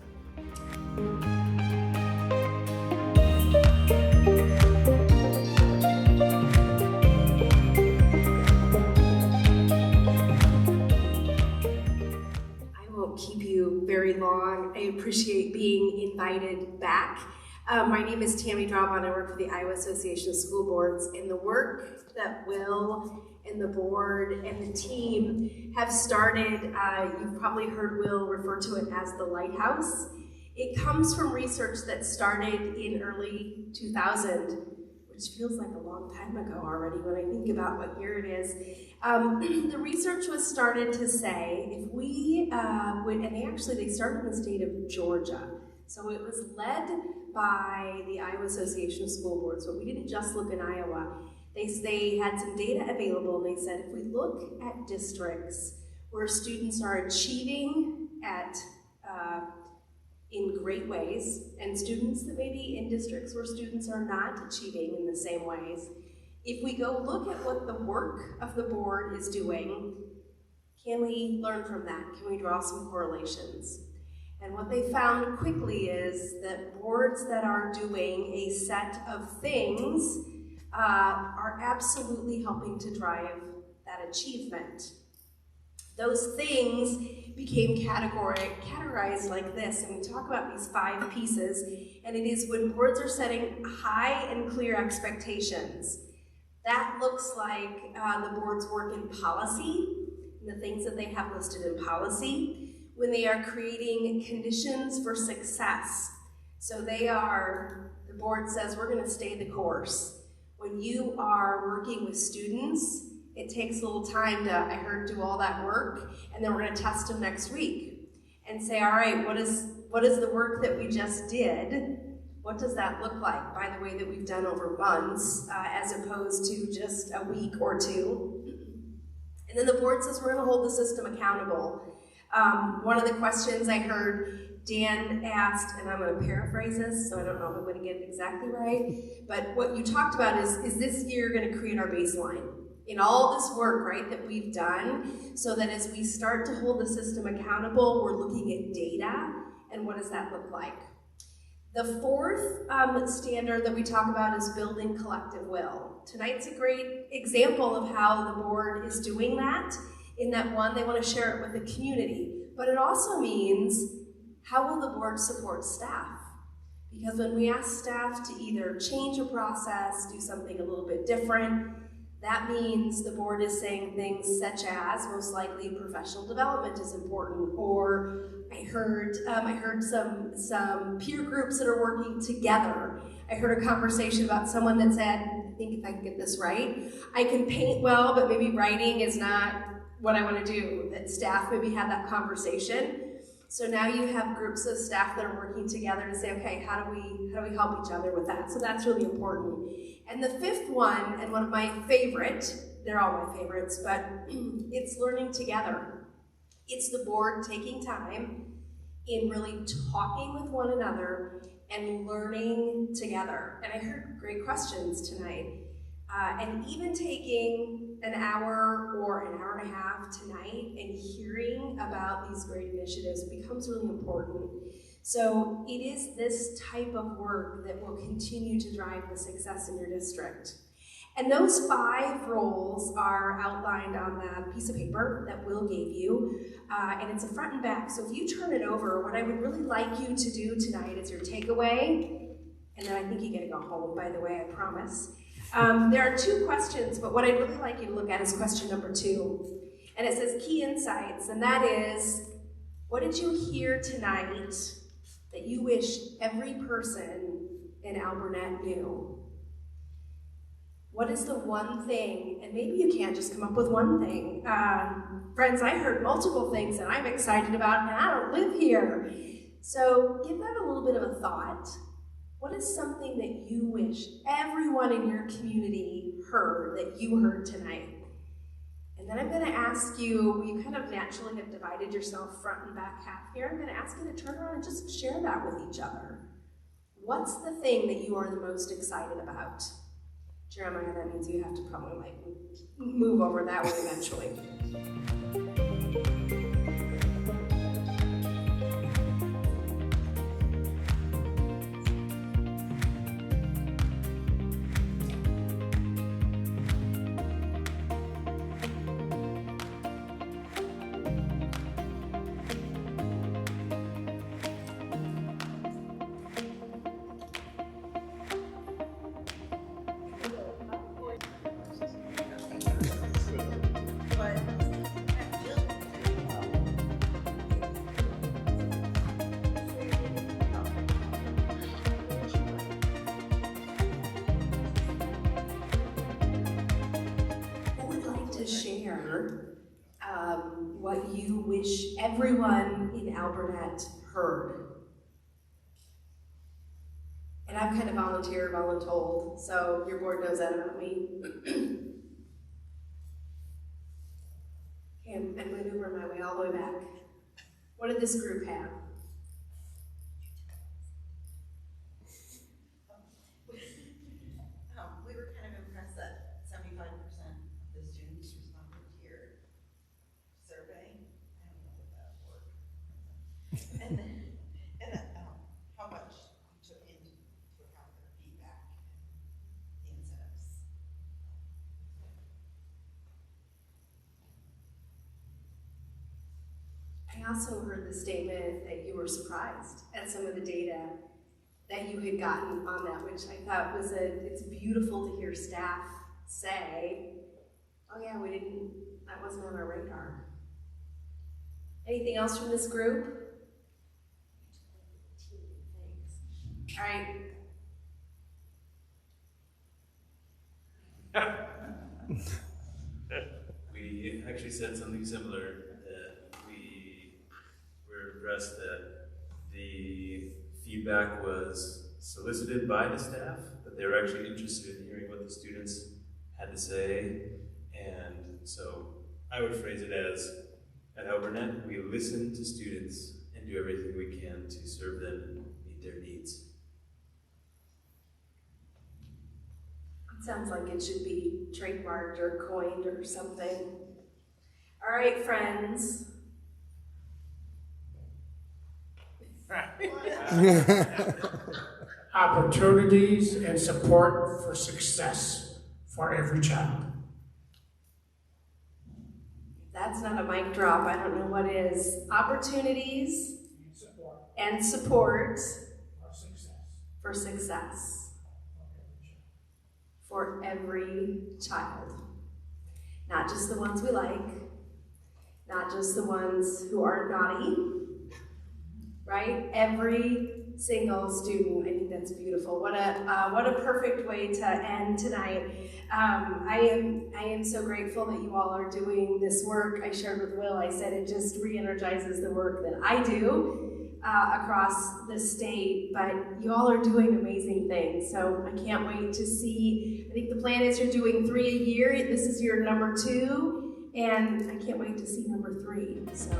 Keep you very long. I appreciate being invited back. My name is Tammy Drawbon. I work for the Iowa Association of School Boards, and the work that Will and the board and the team have started, you've probably heard Will refer to it as the Lighthouse. It comes from research that started in early 2000, which feels like a long time ago already when I think about what year it is. The research was started to say if we and they started in the state of Georgia. So it was led by the Iowa Association of School Boards, but we didn't just look in Iowa. They had some data available, and they said if we look at districts where students are achieving in great ways, and students that may be in districts where students are not achieving in the same ways, if we go look at what the work of the board is doing, can we learn from that? Can we draw some correlations? And what they found quickly is that boards that are doing a set of things are absolutely helping to drive that achievement. Those things became categorized like this, and we talk about these 5 pieces, and it is when boards are setting high and clear expectations. That looks like the board's work in policy, and the things that they have listed in policy, when they are creating conditions for success. So the board says, we're gonna stay the course. When you are working with students, it takes a little time to, do all that work, and then we're gonna test them next week and say, all right, what is the work that we just did? What does that look like, by the way, that we've done over months, as opposed to just a week or 2? And then the board says we're gonna hold the system accountable. One of the questions I heard Dan asked, and I'm gonna paraphrase this, so I don't know if I'm gonna get it exactly right, but what you talked about is this year gonna create our baseline? In all this work, right, that we've done, so that as we start to hold the system accountable, we're looking at data, and what does that look like? The 4th standard that we talk about is building collective will. Tonight's a great example of how the board is doing that, in that one, they want to share it with the community, but it also means, how will the board support staff? Because when we ask staff to either change a process, do something a little bit different, that means the board is saying things such as, most likely professional development is important, or I heard some peer groups that are working together. I heard a conversation about someone that said, I think if I can get this right, I can paint well, but maybe writing is not what I want to do. That staff maybe had that conversation. So now you have groups of staff that are working together to say, okay, how do we help each other with that? So that's really important. And the 5th one, and one of my favorite, they're all my favorites, but it's learning together. It's the board taking time in really talking with one another and learning together. And I heard great questions tonight. And even taking an hour or an hour and a half tonight and hearing about these great initiatives becomes really important. So it is this type of work that will continue to drive the success in your district. And those 5 roles are outlined on the piece of paper that Will gave you, and it's a front and back. So if you turn it over, what I would really like you to do tonight is your takeaway, and then I think you get to go home, by the way, I promise. There are 2 questions, but what I'd really like you to look at is question number 2. And it says key insights, and that is, what did you hear tonight that you wish every person in Alburnett knew? What is the one thing, and maybe you can't just come up with one thing. Friends, I heard multiple things that I'm excited about, and I don't live here. So give that a little bit of a thought. What is something that you wish everyone in your community heard that you heard tonight? And then I'm going to ask you, you kind of naturally have divided yourself front and back half here. I'm going to ask you to turn around and just share that with each other. What's the thing that you are the most excited about? Jeremiah, that means you have to probably like move over that way eventually. What you wish everyone in Alburnett heard. And I've kind of volunteered, voluntold, so your board knows that about me. And maneuver my way all the way back. What did this group have? We were kind of impressed that 75% of the students responded to your survey. I don't know what that worked. And then, how much you took into account their feedback and the incentives. I also heard the statement that you were surprised at some of the data that you had gotten on that, which I thought was it's beautiful to hear staff say, oh yeah, that wasn't on our radar. Anything else from this group? All right. We actually said something similar, that we were impressed that the feedback was solicited by the staff, that they were actually interested in hearing what the students had to say. And so I would phrase it as, at Alburnett, we listen to students and do everything we can to serve them and meet their needs. It sounds like it should be trademarked or coined or something. All right, friends. Opportunities and support for success for every child. If that's not a mic drop, I don't know what is. Opportunities and support for success for every child. Not just the ones we like, not just the ones who aren't naughty, right? Every single student. I think that's beautiful. What a perfect way to end tonight. I am so grateful that you all are doing this work. I shared with Will, I said it just re-energizes the work that I do across the state, but you all are doing amazing things. So I can't wait to see. I think the plan is you're doing 3 a year. This is your number 2, and I can't wait to see number 3. So.